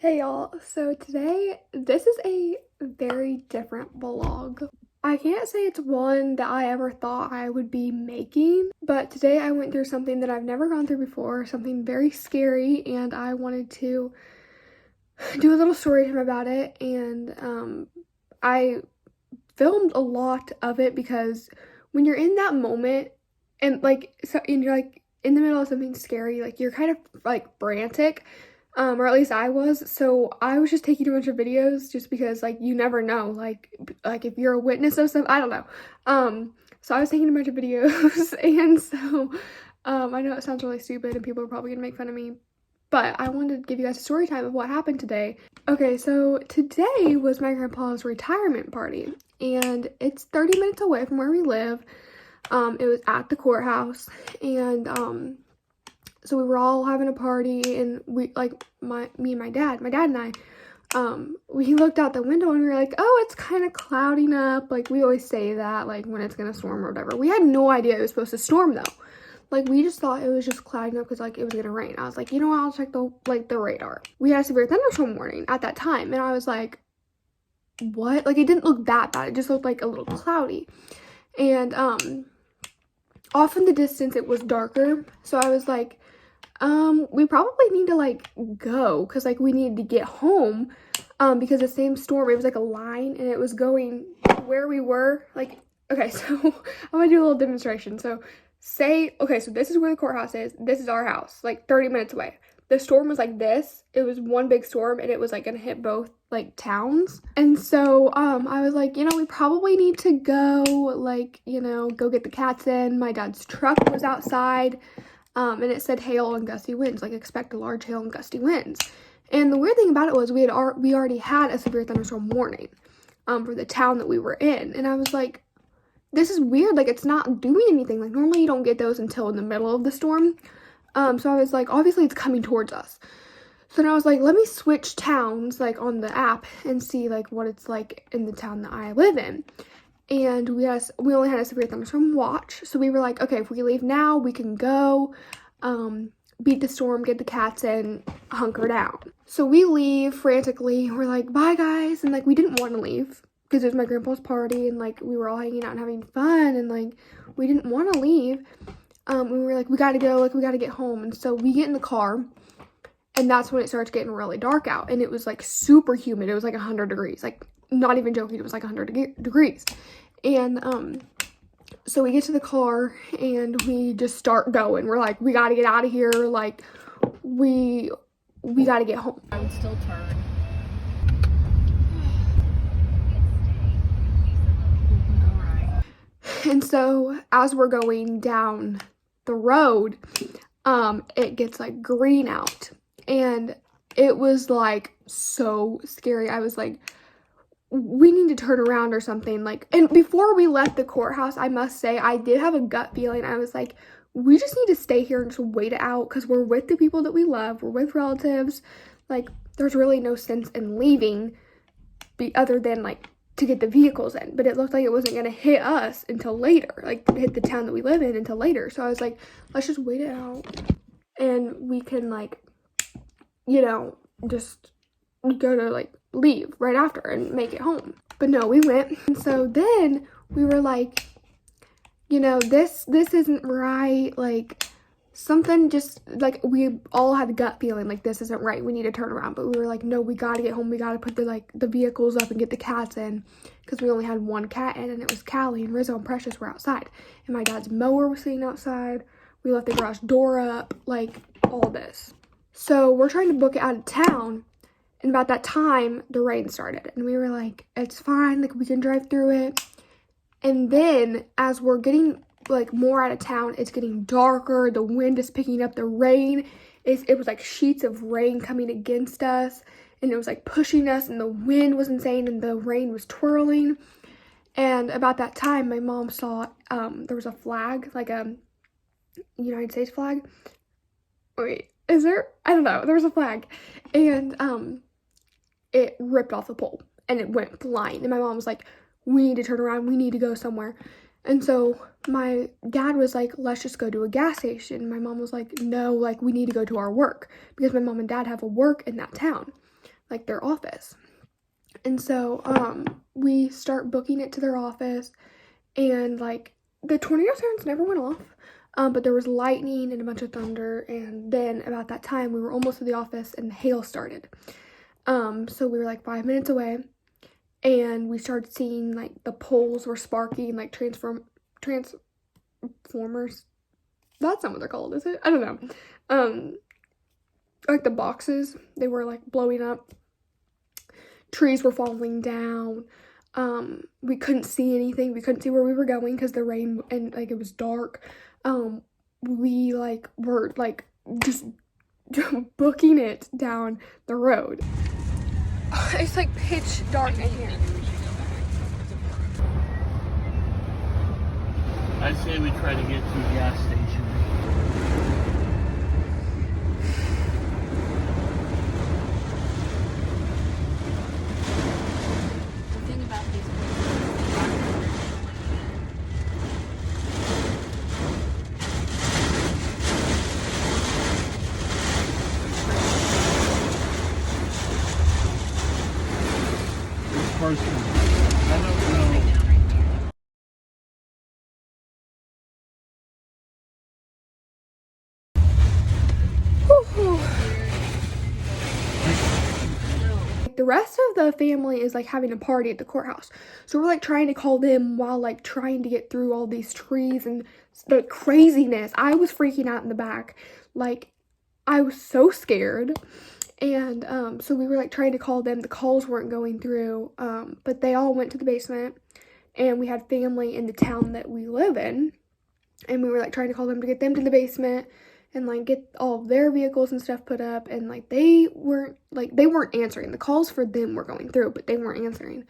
Hey y'all, so today this is a very different vlog. I can't say it's one that I ever thought I would be making, but today I went through something that I've never gone through before, something very scary, and I wanted to do a little story time about it. And I filmed a lot of it because when you're in that moment and you're like in the middle of something scary, like you're kind of like frantic, or at least I was. So I was just taking a bunch of videos just because like you never know, like if you're a witness of something, I don't know. So I was taking a bunch of videos and so I know it sounds really stupid and people are probably gonna make fun of me, but I wanted to give you guys a story time of what happened today. Okay, so today was my grandpa's retirement party, and it's 30 minutes away from where we live. It was at the courthouse, and so we were all having a party, and me and my dad and I, we looked out the window and we were like, oh, it's kind of clouding up. Like, we always say that, like, when it's gonna storm or whatever. We had no idea it was supposed to storm, though. Like, we just thought it was just clouding up because, like, it was gonna rain. I was like, you know what, I'll check the radar. We had a severe thunderstorm warning at that time, and I was like, what? Like, it didn't look that bad. It just looked, like, a little cloudy. And, off in the distance, it was darker. So I was like, we probably need to, like, go because, like, we needed to get home, because the same storm, it was, like, a line, and it was going where we were. Like, okay, so I'm gonna do a little demonstration. So okay, so this is where the courthouse is. This is our house, like 30 minutes away. The storm was like this. It was one big storm, and it was like gonna hit both like towns. And so I was like, you know, we probably need to go, like, you know, go get the cats in. My dad's truck was outside, and it said hail and gusty winds, like expect a large hail and gusty winds. And the weird thing about it was we already had a severe thunderstorm warning for the town that we were in. And I was like, this is weird, like it's not doing anything. Like normally you don't get those until in the middle of the storm. So I was like, obviously it's coming towards us. So then I was like, let me switch towns, like on the app, and see like what it's like in the town that I live in. And we only had a severe thunderstorm watch. So we were like, okay, if we leave now, we can go, beat the storm, get the cats in, hunker down. So we leave frantically. We're like, bye guys. And like, we didn't want to leave because it was my grandpa's party, and like we were all hanging out and having fun, and like we didn't want to leave. We were like, we gotta go, like we gotta get home. And so we get in the car, and that's when it starts getting really dark out, and it was like super humid. It was like 100 degrees, like not even joking, it was like 100 degrees. And so we get to the car and we just start going. We're like, we gotta get out of here, like we gotta get home. I would still turn. And so as we're going down the road, it gets like green out, and it was like so scary. I was like, we need to turn around or something. Like, and before we left the courthouse, I must say I did have a gut feeling. I was like, we just need to stay here and just wait it out because we're with the people that we love, we're with relatives. Like, there's really no sense in leaving other than like to get the vehicles in. But it looked like it wasn't gonna hit us until later, like hit the town that we live in until later. So I was like, let's just wait it out and we can, like, you know, just go to like leave right after and make it home. But no, we went. And so then we were like, you know, this isn't right. Like, something just, like, we all had a gut feeling like this isn't right, we need to turn around. But we were like, no, we gotta get home, we gotta put the vehicles up and get the cats in, because we only had one cat in, and it was Callie, and Rizzo and Precious were outside, and my dad's mower was sitting outside. We left the garage door up, like all this. So we're trying to book it out of town, and about that time the rain started, and we were like, it's fine, like we can drive through it. And then as we're getting like more out of town, it's getting darker, the wind is picking up, the rain it was like sheets of rain coming against us, and it was like pushing us, and the wind was insane, and the rain was twirling. And about that time my mom saw there was a flag, like a United States flag. Wait, is there? I don't know, there was a flag, and it ripped off the pole and it went flying, and my mom was like, we need to turn around, we need to go somewhere. And so my dad was like, let's just go to a gas station. My mom was like, no, like we need to go to our work, because my mom and dad have a work in that town. like their office. And so we start booking it to their office, and like the tornado sirens never went off, but there was lightning and a bunch of thunder, and then about that time we were almost to the office and the hail started. So we were like 5 minutes away, and we started seeing like the poles were sparking, like transformers. That's not what they're called, is it? I don't know. Like the boxes, they were like blowing up. Trees were falling down. We couldn't see anything. We couldn't see where we were going because the rain, and like it was dark. We like were like just booking it down the road. It's like pitch dark in here. I say we try to get to a gas station. The thing about these Cars coming. I don't know. The rest of the family is like having a party at the courthouse, so we're like trying to call them while like trying to get through all these trees and the craziness. I was freaking out in the back, like I was so scared. And so we were like trying to call them. The calls weren't going through, but they all went to the basement, and we had family in the town that we live in, and we were like trying to call them to get them to the basement and like get all of their vehicles and stuff put up, and like they weren't answering. The calls for them were going through, but they weren't answering.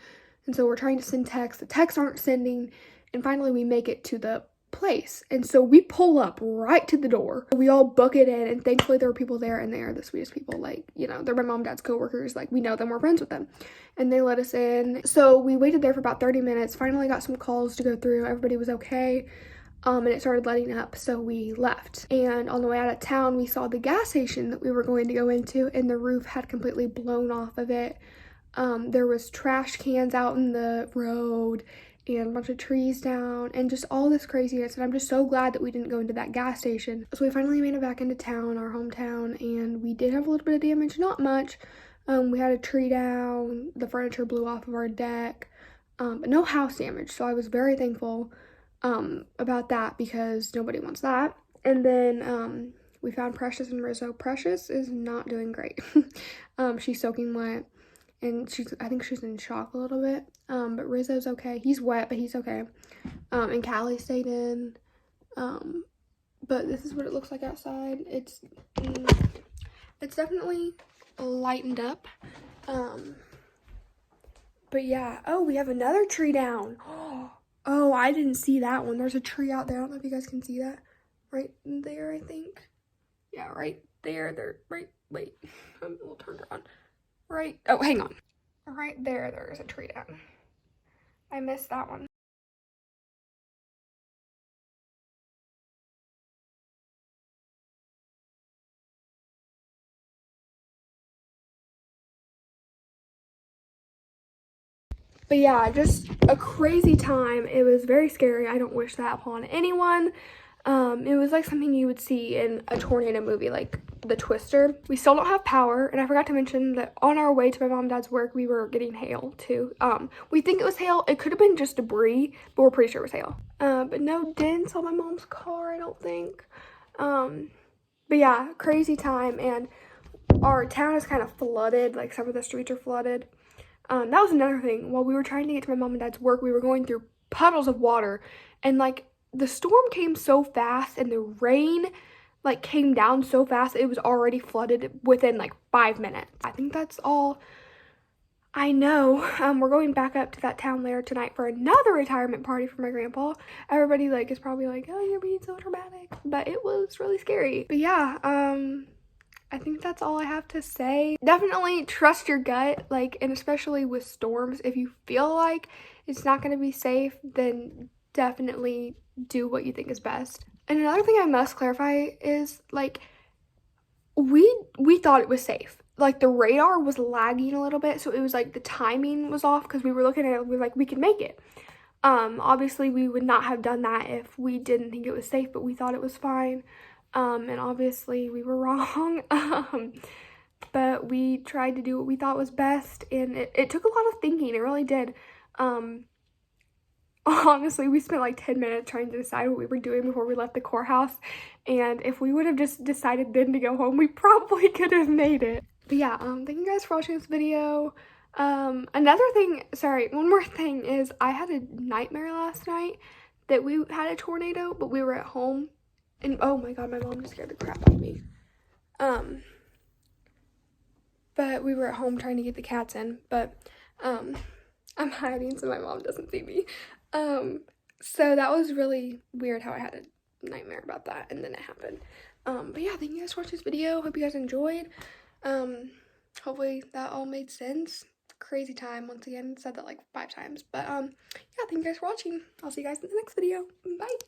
And so we're trying to send texts. The texts aren't sending, and finally we make it to the place, and so we pull up right to the door. We all book it in, and thankfully there were people there, and they are the sweetest people. Like, you know, they're my mom and dad's coworkers. Like, we know them, we're friends with them, and they let us in. So we waited there for about 30 minutes, finally got some calls to go through. Everybody was okay. And it started letting up, so we left. And on the way out of town, we saw the gas station that we were going to go into, and the roof had completely blown off of it. There was trash cans out in the road, and a bunch of trees down, and just all this craziness. And I'm just so glad that we didn't go into that gas station. So we finally made it back into town, our hometown, and we did have a little bit of damage, not much. We had a tree down, the furniture blew off of our deck, but no house damage, so I was very thankful about that, because nobody wants that. And then we found Precious and Rizzo. Precious is not doing great. She's soaking wet, and I think she's in shock a little bit. But Rizzo's okay. He's wet, but he's okay. And Callie stayed in. But this is what it looks like outside. It's definitely lightened up. But yeah. Oh, we have another tree down. Oh, I didn't see that one. There's a tree out there. I don't know if you guys can see that. Right there, I think. Yeah, right there. Wait. I'm a little turned around. Right. Oh, hang on. Right there's a tree down. I missed that one. But yeah, just a crazy time. It was very scary. I don't wish that upon anyone. It was like something you would see in a tornado movie, like The Twister. We still don't have power, and I forgot to mention that on our way to my mom and dad's work, we were getting hail too. We think it was hail. It could have been just debris, but we're pretty sure it was hail. But no dents on my mom's car, I don't think. But yeah, crazy time, and our town is kind of flooded. Like, some of the streets are flooded. That was another thing. While we were trying to get to my mom and dad's work, we were going through puddles of water, and like the storm came so fast, and the rain like came down so fast, it was already flooded within like 5 minutes. I think that's all I know. We're going back up to that town later tonight for another retirement party for my grandpa. Everybody like is probably like, oh, you're being so dramatic, but it was really scary. But yeah, I think that's all I have to say. Definitely trust your gut, like, and especially with storms, if you feel like it's not going to be safe, then definitely do what you think is best. And another thing I must clarify is, like, we thought it was safe. like the radar was lagging a little bit, so it was like the timing was off because we were looking at it, we were like, we can make it. Obviously we would not have done that if we didn't think it was safe, but we thought it was fine. And obviously we were wrong. But we tried to do what we thought was best, and it took a lot of thinking, it really did. Honestly, we spent like 10 minutes trying to decide what we were doing before we left the courthouse, and if we would have just decided then to go home, we probably could have made it. But yeah, thank you guys for watching this video. Another thing, sorry, one more thing is I had a nightmare last night that we had a tornado, but we were at home, and oh my god, my mom just scared the crap out of me. But we were at home trying to get the cats in, but I'm hiding so my mom doesn't see me. So that was really weird how I had a nightmare about that, and then it happened. But yeah, thank you guys for watching this video. Hope you guys enjoyed. Hopefully that all made sense. Crazy time, once again, said that like 5 times. But yeah, thank you guys for watching. I'll see you guys in the next video. Bye.